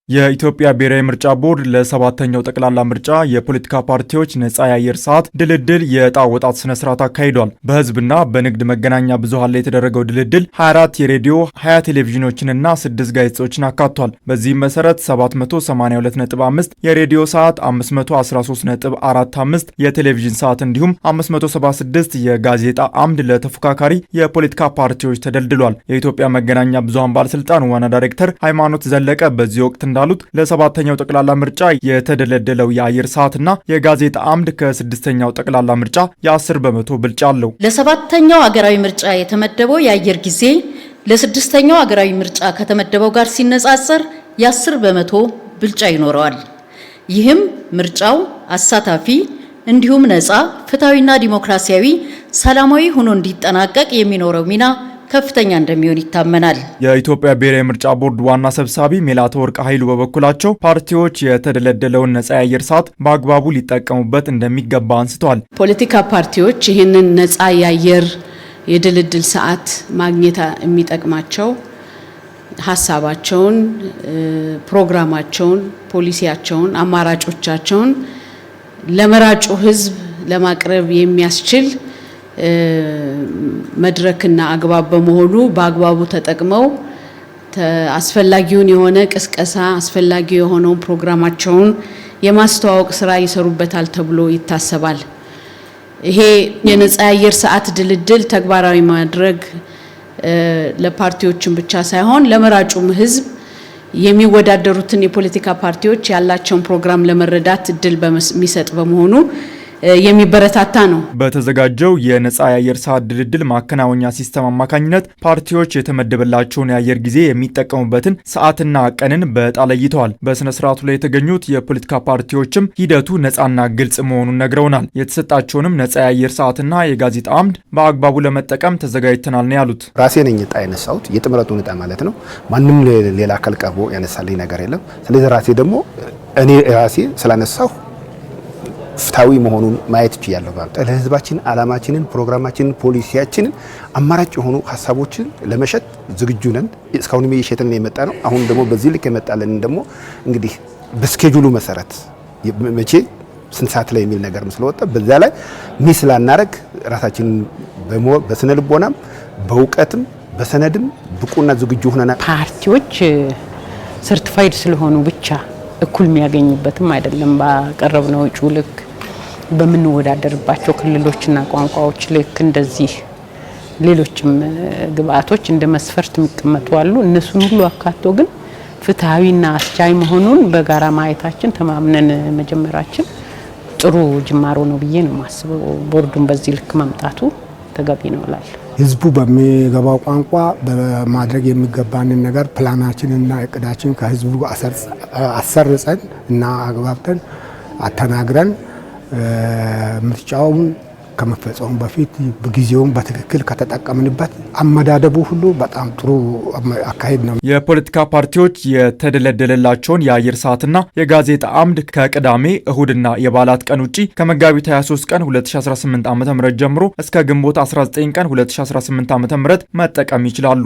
የኢትዮጵያ ብሔራዊ ምርጫ ቦርድ ለሰባተኛው ጠቅላላ ምርጫ የፖለቲካ ፓርቲዎች ነጻ የአየር ሰዓት ድልድል የዕጣ ወጣት ስነ ስርዓት አካሂዷል። በህዝብና በንግድ መገናኛ ብዙሃን ላይ የተደረገው ድልድል 24 የሬዲዮ 20 ቴሌቪዥኖችንና 6 ጋዜጦችን አካቷል። በዚህም መሰረት 782.5 የሬዲዮ ሰዓት፣ 513.45 የቴሌቪዥን ሰዓት እንዲሁም 576 የጋዜጣ አምድ ለተፎካካሪ የፖለቲካ ፓርቲዎች ተደልድሏል። የኢትዮጵያ መገናኛ ብዙሃን ባለስልጣን ዋና ዳይሬክተር ሃይማኖት ዘለቀ በዚህ ወቅት እንዳሉት ለሰባተኛው ጠቅላላ ምርጫ የተደለደለው የአየር ሰዓትና የጋዜጣ አምድ ከስድስተኛው ጠቅላላ ምርጫ የ10 በመቶ ብልጫ አለው። ለሰባተኛው አገራዊ ምርጫ የተመደበው የአየር ጊዜ ለስድስተኛው አገራዊ ምርጫ ከተመደበው ጋር ሲነጻጸር የ10 በመቶ ብልጫ ይኖረዋል። ይህም ምርጫው አሳታፊ እንዲሁም ነፃ፣ ፍትሃዊና ዲሞክራሲያዊ ሰላማዊ ሆኖ እንዲጠናቀቅ የሚኖረው ሚና ከፍተኛ እንደሚሆን ይታመናል። የኢትዮጵያ ብሔራዊ ምርጫ ቦርድ ዋና ሰብሳቢ ሜላትወርቅ ኃይሉ በበኩላቸው ፓርቲዎች የተደለደለውን ነጻ የአየር ሰዓት በአግባቡ ሊጠቀሙበት እንደሚገባ አንስተዋል። ፖለቲካ ፓርቲዎች ይህንን ነጻ የአየር የድልድል ሰዓት ማግኘት የሚጠቅማቸው ሀሳባቸውን፣ ፕሮግራማቸውን፣ ፖሊሲያቸውን፣ አማራጮቻቸውን ለመራጩ ሕዝብ ለማቅረብ የሚያስችል መድረክና አግባብ በመሆኑ በአግባቡ ተጠቅመው አስፈላጊውን የሆነ ቅስቀሳ አስፈላጊ የሆነውን ፕሮግራማቸውን የማስተዋወቅ ስራ ይሰሩበታል ተብሎ ይታሰባል። ይሄ የነጻ የአየር ሰዓት ድልድል ተግባራዊ ማድረግ ለፓርቲዎችን ብቻ ሳይሆን ለመራጩም ህዝብ የሚወዳደሩትን የፖለቲካ ፓርቲዎች ያላቸውን ፕሮግራም ለመረዳት እድል በሚሰጥ በመሆኑ የሚበረታታ ነው። በተዘጋጀው የነጻ የአየር ሰዓት ድልድል ማከናወኛ ሲስተም አማካኝነት ፓርቲዎች የተመደበላቸውን የአየር ጊዜ የሚጠቀሙበትን ሰዓትና ቀንን በዕጣ ለይተዋል። በስነ ስርዓቱ ላይ የተገኙት የፖለቲካ ፓርቲዎችም ሂደቱ ነጻና ግልጽ መሆኑን ነግረውናል። የተሰጣቸውንም ነጻ የአየር ሰዓትና የጋዜጣ አምድ በአግባቡ ለመጠቀም ተዘጋጅተናል ነው ያሉት። ራሴ ነኝ ዕጣ ያነሳሁት፣ የጥምረቱን ዕጣ ማለት ነው። ማንም ሌላ አካል ቀርቦ ያነሳልኝ ነገር የለም። ስለዚህ ራሴ ደግሞ እኔ ራሴ ስላነሳሁ ፍትሃዊ መሆኑን ማየት ይችላል። ለህዝባችን ዓላማችንን፣ ፕሮግራማችንን፣ ፖሊሲያችንን አማራጭ የሆኑ ሀሳቦችን ለመሸጥ ዝግጁ ነን። እስካሁንም እየሸጥን የመጣ ነው። አሁን ደግሞ በዚህ ልክ የመጣልን ደግሞ እንግዲህ በስኬጁሉ መሰረት መቼ ስንት ሰዓት ላይ የሚል ነገር ስለወጣ በዛ ላይ ሚስ ላናረግ ራሳችንን በስነ ልቦናም በእውቀትም በሰነድም ብቁና ዝግጁ ሆነናል። ፓርቲዎች ሰርቲፋይድ ስለሆኑ ብቻ እኩል የሚያገኙበትም አይደለም። ባቀረብነው እጩ ልክ በምንወዳደርባቸው ክልሎችና ቋንቋዎች ልክ እንደዚህ ሌሎችም ግብአቶች እንደ መስፈርት የሚቀመጡ አሉ። እነሱን ሁሉ አካቶ ግን ፍትሃዊና አስቻይ መሆኑን በጋራ ማየታችን ተማምነን መጀመራችን ጥሩ ጅማሮ ነው ብዬ ነው የማስበው። ቦርዱን በዚህ ልክ መምጣቱ ተገቢ ነው እላለሁ። ህዝቡ በሚገባው ቋንቋ በማድረግ የሚገባንን ነገር ፕላናችንና እቅዳችን ከህዝቡ አሰርጸን እና አግባብተን አተናግረን ምርጫውን ከመፈጸሙ በፊት ጊዜውን በትክክል ከተጠቀምንበት አመዳደቡ ሁሉ በጣም ጥሩ አካሄድ ነው። የፖለቲካ ፓርቲዎች የተደለደለላቸውን የአየር ሰዓትና የጋዜጣ አምድ ከቅዳሜ እሁድና የበዓላት ቀን ውጪ ከመጋቢት 23 ቀን 2018 ዓ.ም ጀምሮ እስከ ግንቦት 19 ቀን 2018 ዓ.ም መጠቀም ይችላሉ።